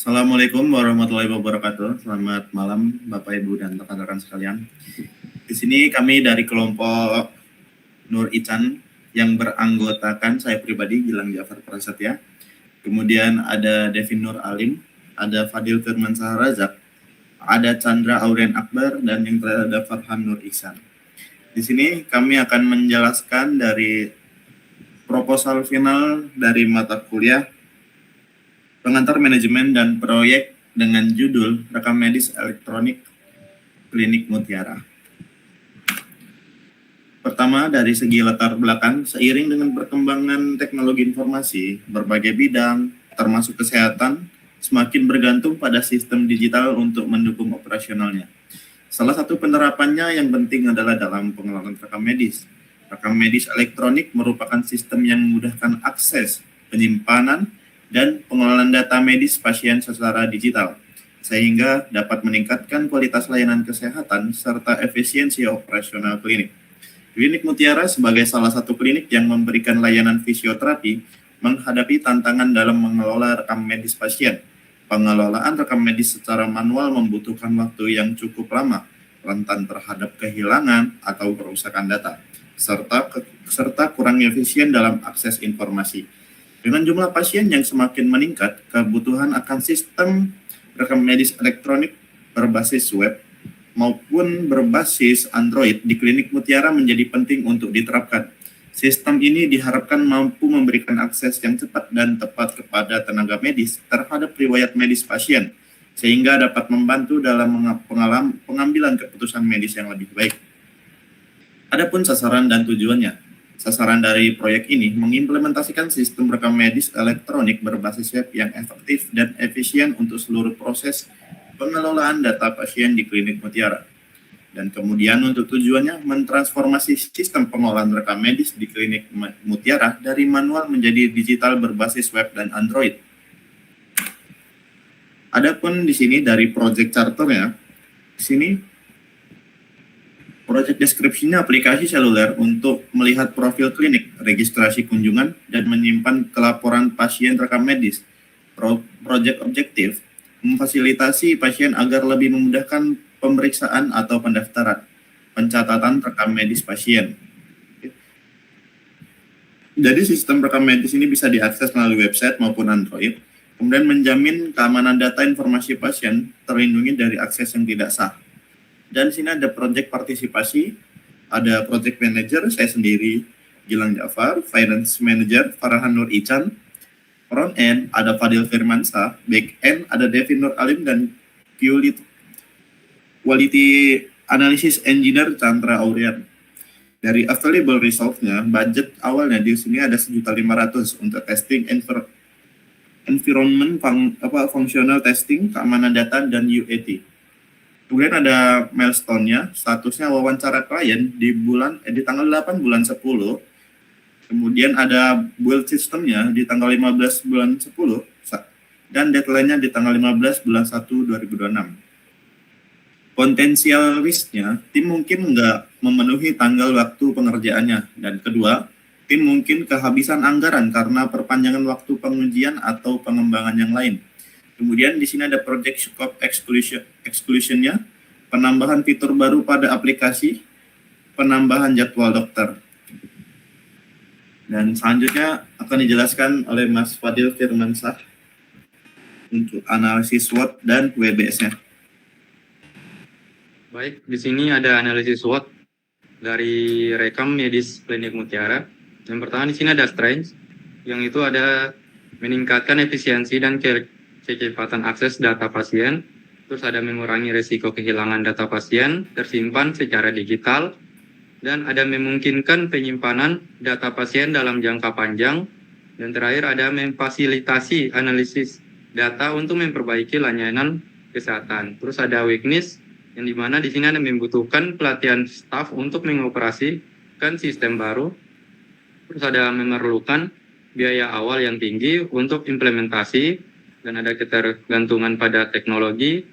Assalamualaikum warahmatullahi wabarakatuh. Selamat malam Bapak Ibu dan rekan-rekan sekalian. Di sini kami dari kelompok Nur Ican yang beranggotakan saya pribadi Gilang Jafar Prasetya. Kemudian ada Devin Nur Alim, ada Fadil Firmansyah Razak, ada Chandra Auren Akbar, dan yang terakhir ada Farhan Nur Ihsan. Di sini kami akan menjelaskan dari proposal final dari mata kuliah pengantar manajemen dan proyek dengan judul Rekam Medis Elektronik Klinik Mutiara. Pertama, dari segi latar belakang, seiring dengan perkembangan teknologi informasi, berbagai bidang, termasuk kesehatan, semakin bergantung pada sistem digital untuk mendukung operasionalnya. Salah satu penerapannya yang penting adalah dalam pengelolaan rekam medis. Rekam medis elektronik merupakan sistem yang memudahkan akses, penyimpanan, dan pengelolaan data medis pasien secara digital, sehingga dapat meningkatkan kualitas layanan kesehatan serta efisiensi operasional klinik. Klinik Mutiara sebagai salah satu klinik yang memberikan layanan fisioterapi menghadapi tantangan dalam mengelola rekam medis pasien. Pengelolaan rekam medis secara manual membutuhkan waktu yang cukup lama, rentan terhadap kehilangan atau kerusakan data, serta kurang efisien dalam akses informasi. Dengan jumlah pasien yang semakin meningkat, kebutuhan akan sistem rekam medis elektronik berbasis web maupun berbasis Android di Klinik Mutiara menjadi penting untuk diterapkan. Sistem ini diharapkan mampu memberikan akses yang cepat dan tepat kepada tenaga medis terhadap riwayat medis pasien, sehingga dapat membantu dalam pengambilan keputusan medis yang lebih baik. Adapun sasaran dan tujuannya. Sasaran dari proyek ini mengimplementasikan sistem rekam medis elektronik berbasis web yang efektif dan efisien untuk seluruh proses pengelolaan data pasien di Klinik Mutiara. Dan kemudian untuk tujuannya mentransformasi sistem pengolahan rekam medis di Klinik Mutiara dari manual menjadi digital berbasis web dan Android. Adapun di sini dari project charternya, di sini project description-nya aplikasi seluler untuk melihat profil klinik, registrasi kunjungan, dan menyimpan kelaporan pasien rekam medis. Project objektif memfasilitasi pasien agar lebih memudahkan pemeriksaan atau pendaftaran, pencatatan rekam medis pasien. Jadi sistem rekam medis ini bisa diakses melalui website maupun Android, kemudian menjamin keamanan data informasi pasien terlindungi dari akses yang tidak sah. Dan di sini ada project partisipasi, ada project manager, saya sendiri, Gilang Jafar, finance manager, Farhan Nur Ican, front end, ada Fadil Firmansyah, back end, ada Devin Nur Alim, dan quality analysis engineer, Chandra Auren. Dari available result-nya, budget awalnya di sini ada 1.500.000 untuk testing environment, functional testing, keamanan data, dan UAT. Kemudian ada milestone-nya, statusnya wawancara klien di tanggal 8 bulan 10. Kemudian ada build sistemnya di tanggal 15 bulan 10 dan deadline-nya di tanggal 15 bulan 1 2026. Potensial risk-nya, tim mungkin nggak memenuhi tanggal waktu pengerjaannya. Dan kedua, tim mungkin kehabisan anggaran karena perpanjangan waktu pengujian atau pengembangan yang lain. Kemudian di sini ada project scope exclusion-nya, penambahan fitur baru pada aplikasi, penambahan jadwal dokter. Dan selanjutnya akan dijelaskan oleh Mas Fadil Firmansyah untuk analisis SWOT dan WBS-nya. Baik, di sini ada analisis SWOT dari rekam medis Klinik Mutiara. Yang pertama di sini ada strength, yang itu ada meningkatkan efisiensi dan kecepatan akses data pasien, terus ada mengurangi risiko kehilangan data pasien tersimpan secara digital, dan ada memungkinkan penyimpanan data pasien dalam jangka panjang, dan terakhir ada memfasilitasi analisis data untuk memperbaiki layanan kesehatan. Terus ada weakness, yang dimana di sini ada membutuhkan pelatihan staf untuk mengoperasikan sistem baru. Terus ada memerlukan biaya awal yang tinggi untuk implementasi, dan ada ketergantungan pada teknologi,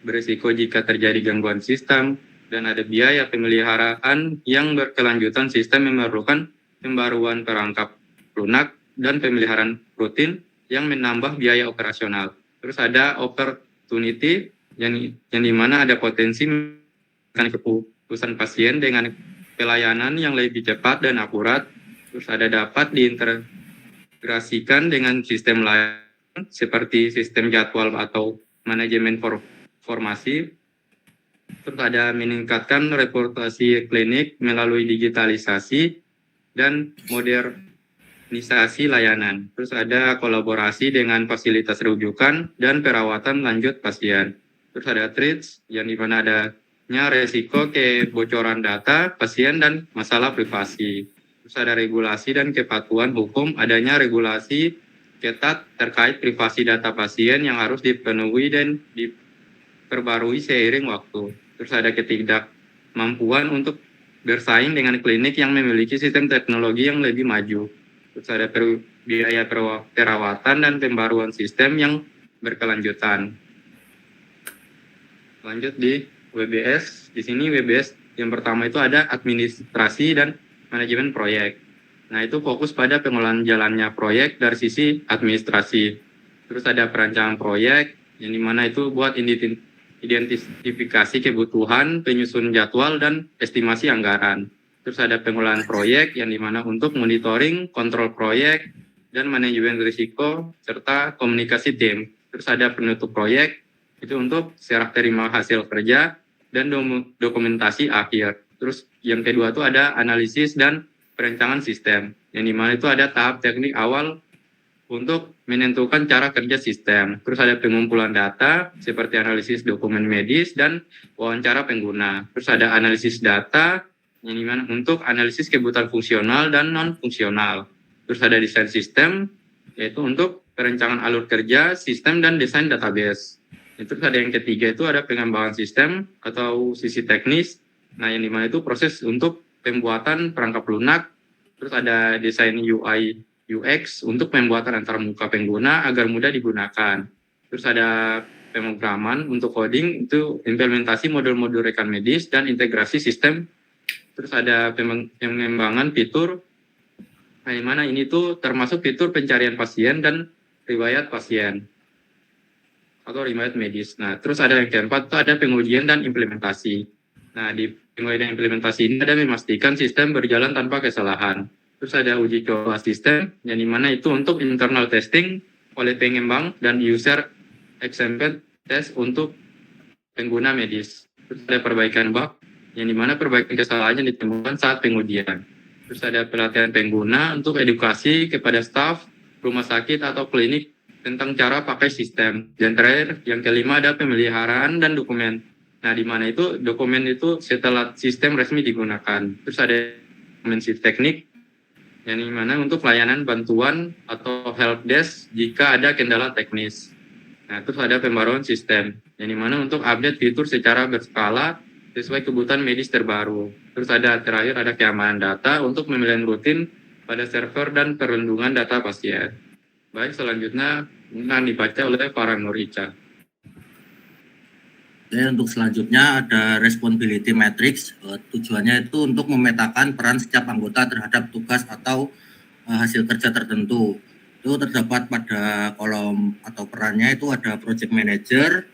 berisiko jika terjadi gangguan sistem, dan ada biaya pemeliharaan yang berkelanjutan. Sistem memerlukan pembaruan perangkat lunak dan pemeliharaan rutin yang menambah biaya operasional. Terus ada opportunity yang dimana ada potensi dengan keputusan pasien dengan pelayanan yang lebih cepat dan akurat. Terus ada dapat diintegrasikan dengan sistem lain seperti sistem jadwal atau manajemen formasi. Terus ada meningkatkan reportasi klinik melalui digitalisasi dan modernisasi layanan. Terus ada kolaborasi dengan fasilitas rujukan dan perawatan lanjut pasien. Terus ada threats yang dimana adanya resiko kebocoran data pasien dan masalah privasi. Terus ada regulasi dan kepatuhan hukum, adanya regulasi ketat terkait privasi data pasien yang harus dipenuhi dan diperbarui seiring waktu. Terus ada ketidakmampuan untuk bersaing dengan klinik yang memiliki sistem teknologi yang lebih maju. Terus ada biaya perawatan dan pembaruan sistem yang berkelanjutan. Lanjut di WBS. Di sini WBS yang pertama itu ada administrasi dan manajemen proyek. Nah, itu fokus pada pengolahan jalannya proyek dari sisi administrasi. Terus ada perancangan proyek, yang dimana itu buat identifikasi kebutuhan, penyusun jadwal, dan estimasi anggaran. Terus ada pengolahan proyek, yang dimana untuk monitoring, kontrol proyek, dan manajemen risiko, serta komunikasi tim. Terus ada penutup proyek, itu untuk serah terima hasil kerja, dan dokumentasi akhir. Terus yang kedua itu ada analisis dan perencanaan sistem, yang dimana itu ada tahap teknik awal untuk menentukan cara kerja sistem. Terus ada pengumpulan data seperti analisis dokumen medis dan wawancara pengguna. Terus ada analisis data yang dimana untuk analisis kebutuhan fungsional dan non fungsional. Terus ada desain sistem, yaitu untuk perencanaan alur kerja sistem dan desain database. Terus ada yang ketiga itu ada pengembangan sistem atau sisi teknis. Nah, yang dimana itu proses untuk pembuatan perangkap lunak. Terus ada desain UI UX untuk pembuatan antarmuka pengguna agar mudah digunakan. Terus ada pemrograman untuk coding, itu implementasi modul-modul rekan medis dan integrasi sistem. Terus ada pengembangan fitur, nah, di mana ini tuh termasuk fitur pencarian pasien dan riwayat pasien atau riwayat medis. Nah, terus ada yang keempat itu ada pengujian dan implementasi. Nah, di pengujian dan implementasi ini ada memastikan sistem berjalan tanpa kesalahan. Terus ada uji coba sistem, yang dimana itu untuk internal testing oleh pengembang dan user acceptance test untuk pengguna medis. Terus ada perbaikan bug, yang dimana perbaikan kesalahan yang ditemukan saat pengujian. Terus ada pelatihan pengguna untuk edukasi kepada staf, rumah sakit atau klinik tentang cara pakai sistem. Dan terakhir, yang kelima ada pemeliharaan dan dokumen. Nah, di mana itu dokumen itu setelah sistem resmi digunakan. Terus ada dokumentasi teknik, yang dimana untuk layanan bantuan atau help desk jika ada kendala teknis. Nah, terus ada pembaruan sistem, yang dimana untuk update fitur secara berskala sesuai kebutuhan medis terbaru. Terus ada terakhir ada keamanan data untuk pemilihan rutin pada server dan perlindungan data pasien. Baik, selanjutnya akan dibaca oleh para Nur Ica. Oke, untuk selanjutnya ada responsibility matrix. Tujuannya itu untuk memetakan peran setiap anggota terhadap tugas atau hasil kerja tertentu. Itu terdapat pada kolom atau perannya itu ada project manager,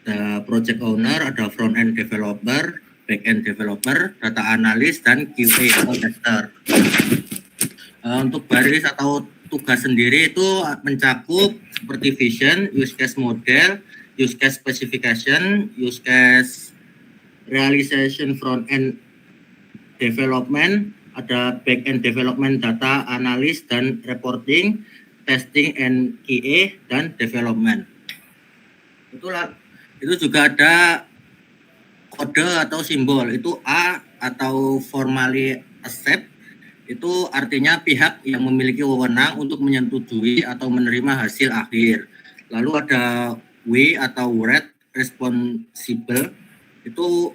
ada project owner, ada front end developer, back end developer, data analyst, dan QA atau tester. Untuk baris atau tugas sendiri itu mencakup seperti vision, use case model, use case specification, use case realization front end development, ada back end development, data analysis dan reporting, testing and QA, dan development. Itu juga ada kode atau simbol, itu A atau formally accept, itu artinya pihak yang memiliki wewenang untuk menyetujui atau menerima hasil akhir. Lalu ada W atau Red responsible, itu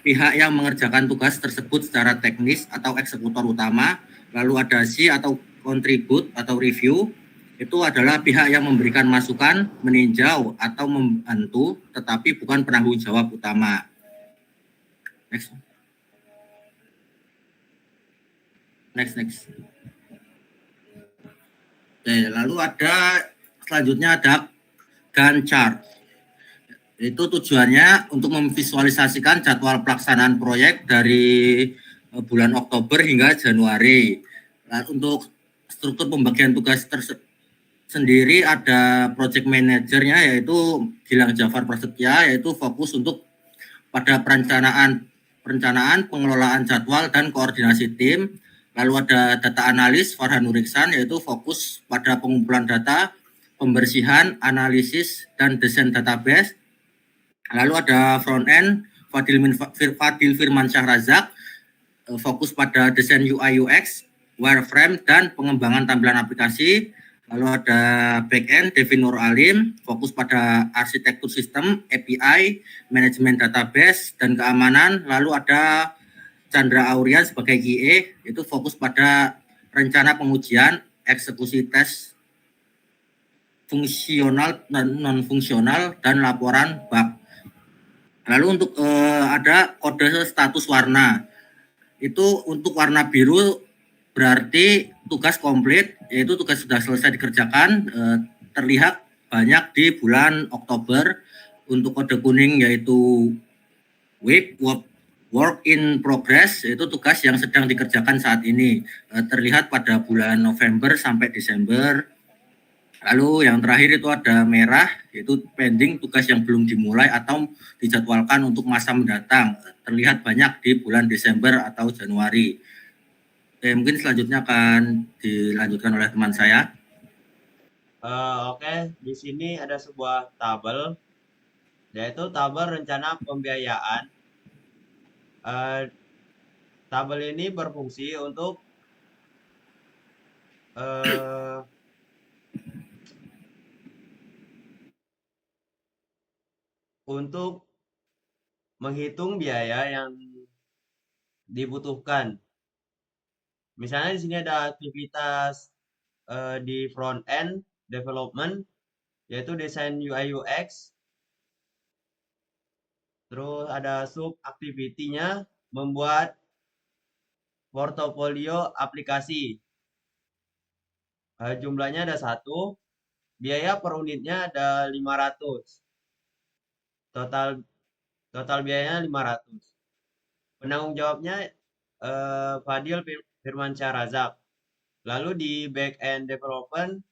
pihak yang mengerjakan tugas tersebut secara teknis atau eksekutor utama. Lalu ada C atau contribute atau review, itu adalah pihak yang memberikan masukan, meninjau atau membantu, tetapi bukan penanggung jawab utama. Next. Oke, lalu ada selanjutnya ada Gantt chart. Itu tujuannya untuk memvisualisasikan jadwal pelaksanaan proyek dari bulan Oktober hingga Januari. Nah, untuk struktur pembagian tugas sendiri ada project manajernya yaitu Gilang Jafar Prasetya, yaitu fokus untuk pada perencanaan, pengelolaan jadwal dan koordinasi tim. Lalu ada data analis Farhan Nuriksan, yaitu fokus pada pengumpulan data, pembersihan, analisis, dan desain database. Lalu ada front end Fadil Firmansyah Razak, fokus pada desain UI UX, wireframe, dan pengembangan tampilan aplikasi. Lalu ada back end Devin Nur Alim, fokus pada arsitektur sistem, API, manajemen database, dan keamanan. Lalu ada Chandra Aurian sebagai QA, itu fokus pada rencana pengujian, eksekusi tes fungsional, non-fungsional, dan laporan bug. Lalu untuk ada kode status warna. Itu untuk warna biru berarti tugas komplit, yaitu tugas sudah selesai dikerjakan, terlihat banyak di bulan Oktober. Untuk kode kuning yaitu work in progress, yaitu tugas yang sedang dikerjakan saat ini, terlihat pada bulan November sampai Desember. Lalu yang terakhir itu ada merah, yaitu pending, tugas yang belum dimulai atau dijadwalkan untuk masa mendatang, terlihat banyak di bulan Desember atau Januari. Oke, mungkin selanjutnya akan dilanjutkan oleh teman saya. Oke, di sini ada sebuah tabel, yaitu tabel rencana pembiayaan. Tabel ini berfungsi untuk menghitung biaya yang dibutuhkan. Misalnya di sini ada aktivitas di front end development, yaitu desain UI UX. Terus ada sub activity-nya membuat portofolio aplikasi. Jumlahnya ada 1, biaya per unitnya ada 500. Total biayanya 500. Penanggung jawabnya Fadil Firmansyah Razak. Lalu di back end development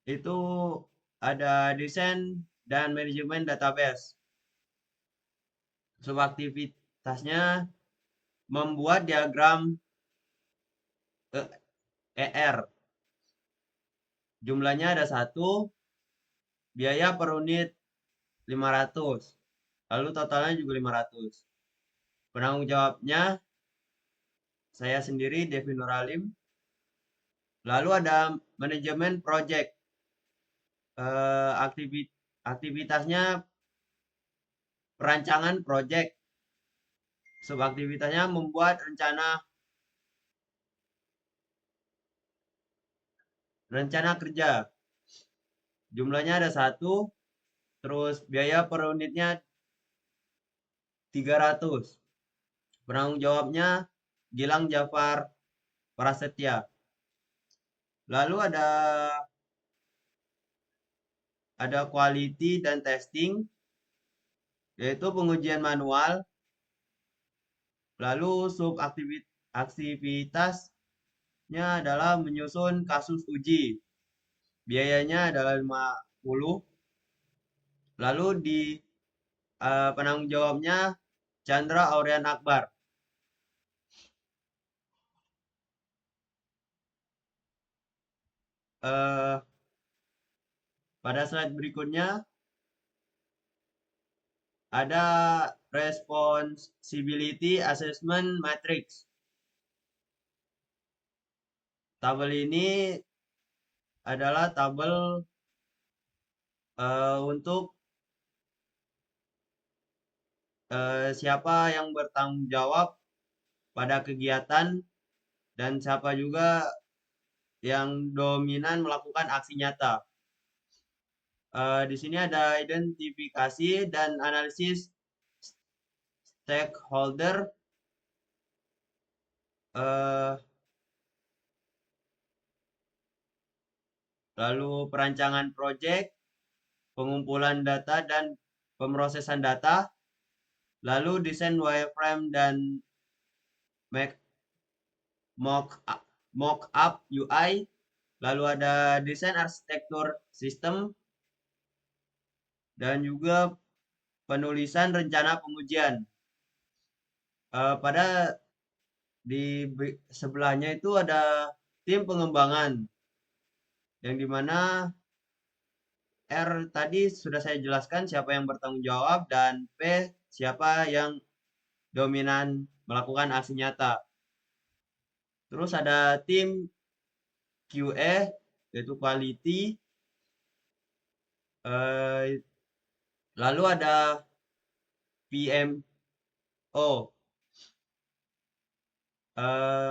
itu ada desain dan manajemen database. Subaktivitasnya membuat diagram ER. Jumlahnya ada 1, biaya per unit 500. Lalu totalnya juga 500. Penanggung jawabnya saya sendiri, Devin Nur Alim. Lalu ada manajemen project. Aktivitasnya perancangan project. Subaktivitasnya membuat rencana kerja. Jumlahnya ada 1, terus biaya per unitnya 300. Penanggung jawabnya Gilang Jafar Prasetya. Lalu ada quality dan testing, yaitu pengujian manual. Lalu sub aktivitasnya adalah menyusun kasus uji. Biayanya adalah 50. Lalu di penanggung jawabnya Chandra Aurian Akbar. Pada slide berikutnya ada responsibility assessment matrix. Tabel ini adalah tabel untuk siapa yang bertanggung jawab pada kegiatan dan siapa juga yang dominan melakukan aksi nyata. Di sini ada identifikasi dan analisis stakeholder. lalu perancangan proyek, pengumpulan data dan pemrosesan data, lalu desain wireframe dan mock up UI, lalu ada desain arsitektur sistem, dan juga penulisan rencana pengujian. Pada di sebelahnya itu ada tim pengembangan, yang dimana R tadi sudah saya jelaskan siapa yang bertanggung jawab, dan P siapa yang dominan melakukan aksi nyata. Terus ada tim QA, yaitu quality. Lalu ada PMO.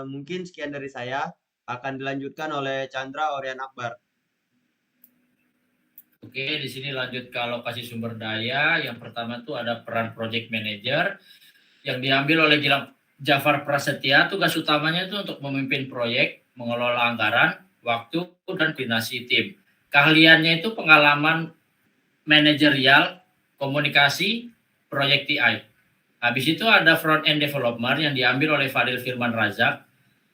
Mungkin sekian dari saya. Akan dilanjutkan oleh Chandra Orian Akbar. Oke, di sini lanjut ke alokasi sumber daya. Yang pertama itu ada peran project manager yang diambil oleh Jafar Prasetya. Tugas utamanya itu untuk memimpin proyek, mengelola anggaran, waktu, dan koordinasi tim. Keahliannya itu pengalaman manajerial, komunikasi, proyek TI. Habis itu ada front end developer yang diambil oleh Fadil Firman Razak.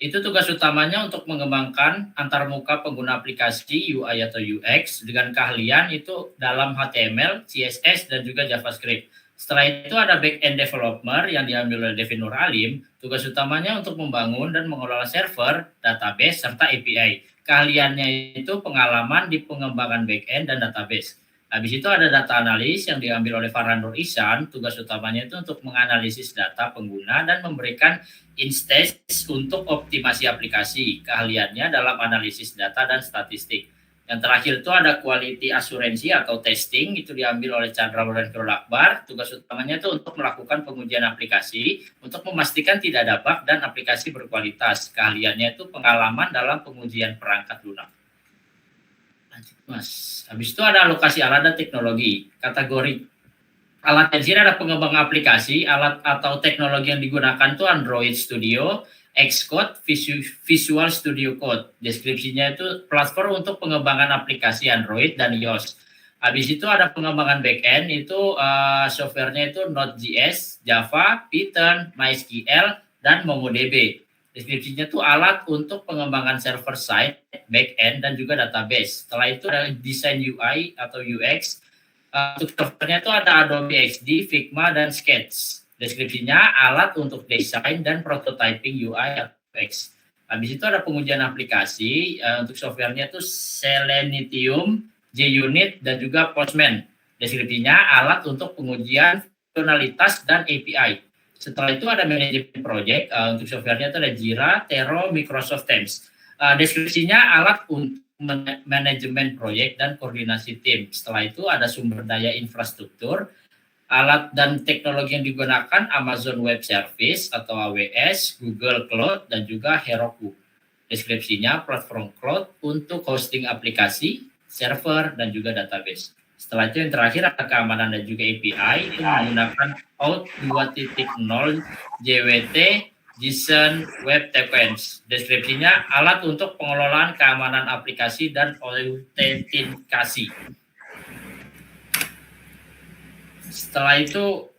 Itu tugas utamanya untuk mengembangkan antarmuka pengguna aplikasi UI atau UX dengan keahlian itu dalam HTML, CSS, dan juga JavaScript. Setelah itu ada back-end developer yang diambil oleh Devin Nur Alim. Tugas utamanya untuk membangun dan mengelola server, database, serta API. Keahliannya itu pengalaman di pengembangan back-end dan database. Habis itu ada data analis yang diambil oleh Farhan Nur Ihsan. Tugas utamanya itu untuk menganalisis data pengguna dan memberikan insights untuk optimasi aplikasi. Keahliannya dalam analisis data dan statistik. Yang terakhir itu ada quality asuransi atau testing, itu diambil oleh Chandra Lorenzo Akbar. Tugas utamanya itu untuk melakukan pengujian aplikasi untuk memastikan tidak ada bug dan aplikasi berkualitas. Keahliannya itu pengalaman dalam pengujian perangkat lunak. Lanjut, Mas. Habis itu ada alokasi alat dan teknologi. Kategori alat di sini ada pengembang aplikasi, alat atau teknologi yang digunakan itu Android Studio, Xcode, Visual Studio Code. Deskripsinya itu platform untuk pengembangan aplikasi Android dan iOS. Habis itu ada pengembangan backend, itu softwarenya itu Node.js, Java, Python, MySQL, dan MongoDB. Deskripsinya itu alat untuk pengembangan server side, backend, dan juga database. Setelah itu ada desain UI atau UX. Untuk softwarenya itu ada Adobe XD, Figma, dan Sketch. Deskripsinya alat untuk desain dan prototyping UI atau UX. Habis itu ada pengujian aplikasi. Untuk softwarenya itu Selenium, JUnit, dan juga Postman. Deskripsinya alat untuk pengujian funksionalitas dan API. Setelah itu ada manajemen project, untuk softwarenya itu ada Jira, Trello, Microsoft Teams. Deskripsinya alat untuk manajemen proyek dan koordinasi tim. Setelah itu ada sumber daya infrastruktur, alat dan teknologi yang digunakan Amazon Web Service atau AWS, Google Cloud, dan juga Heroku. Deskripsinya platform cloud untuk hosting aplikasi, server, dan juga database. Setelah itu yang terakhir ada keamanan dan juga API, itu menggunakan Auth 2.0, JWT, JSON, Web Tables. Deskripsinya alat untuk pengelolaan keamanan aplikasi dan autentikasi. Setelah itu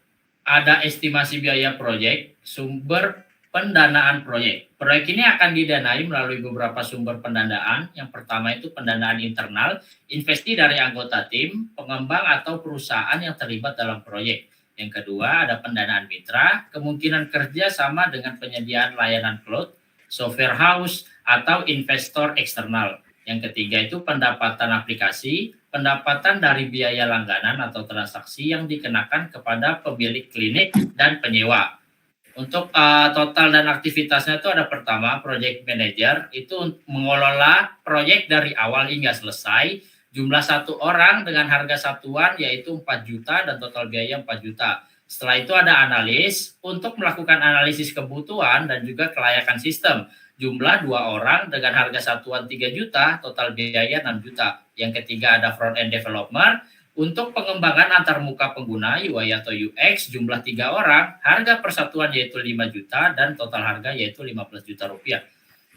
ada estimasi biaya proyek, sumber pendanaan proyek. Proyek ini akan didanai melalui beberapa sumber pendanaan. Yang pertama itu pendanaan internal, investasi dari anggota tim, pengembang atau perusahaan yang terlibat dalam proyek. Yang kedua ada pendanaan mitra, kemungkinan kerja sama dengan penyediaan layanan cloud, software house, atau investor eksternal. Yang ketiga itu pendapatan aplikasi, pendapatan dari biaya langganan atau transaksi yang dikenakan kepada pemilik klinik dan penyewa. Untuk total dan aktivitasnya itu ada pertama project manager, itu mengelola proyek dari awal hingga selesai, jumlah 1 orang dengan harga satuan yaitu 4 juta dan total biaya 4 juta. Setelah itu ada analis untuk melakukan analisis kebutuhan dan juga kelayakan sistem. Jumlah 2 orang dengan harga satuan 3 juta, total biaya 6 juta. Yang ketiga ada front end developer untuk pengembangan antarmuka pengguna UI atau UX, jumlah 3 orang, harga persatuan yaitu 5 juta dan total harga yaitu 15 juta rupiah.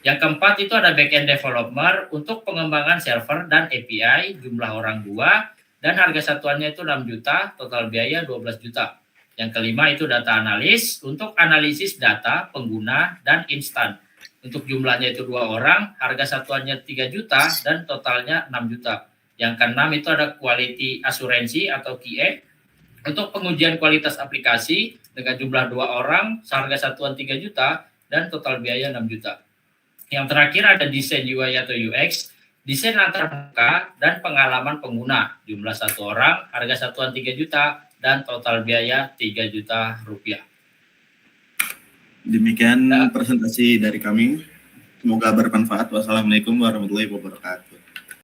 Yang keempat itu ada backend developer untuk pengembangan server dan API, jumlah orang 2, dan harga satuannya itu 6 juta, total biaya 12 juta. Yang kelima itu data analis untuk analisis data pengguna dan instan. Untuk jumlahnya itu 2 orang, harga satuannya 3 juta, dan totalnya 6 juta. Yang keenam itu ada quality asuransi atau QA untuk pengujian kualitas aplikasi dengan jumlah 2 orang, harga satuan 3 juta, dan total biaya 6 juta. Yang terakhir ada desain UI atau UX, desain antarmuka dan pengalaman pengguna, jumlah 1 orang, harga satuan 3 juta, dan total biaya 3 juta rupiah. Demikian presentasi dari kami. Semoga bermanfaat. Wassalamualaikum warahmatullahi wabarakatuh.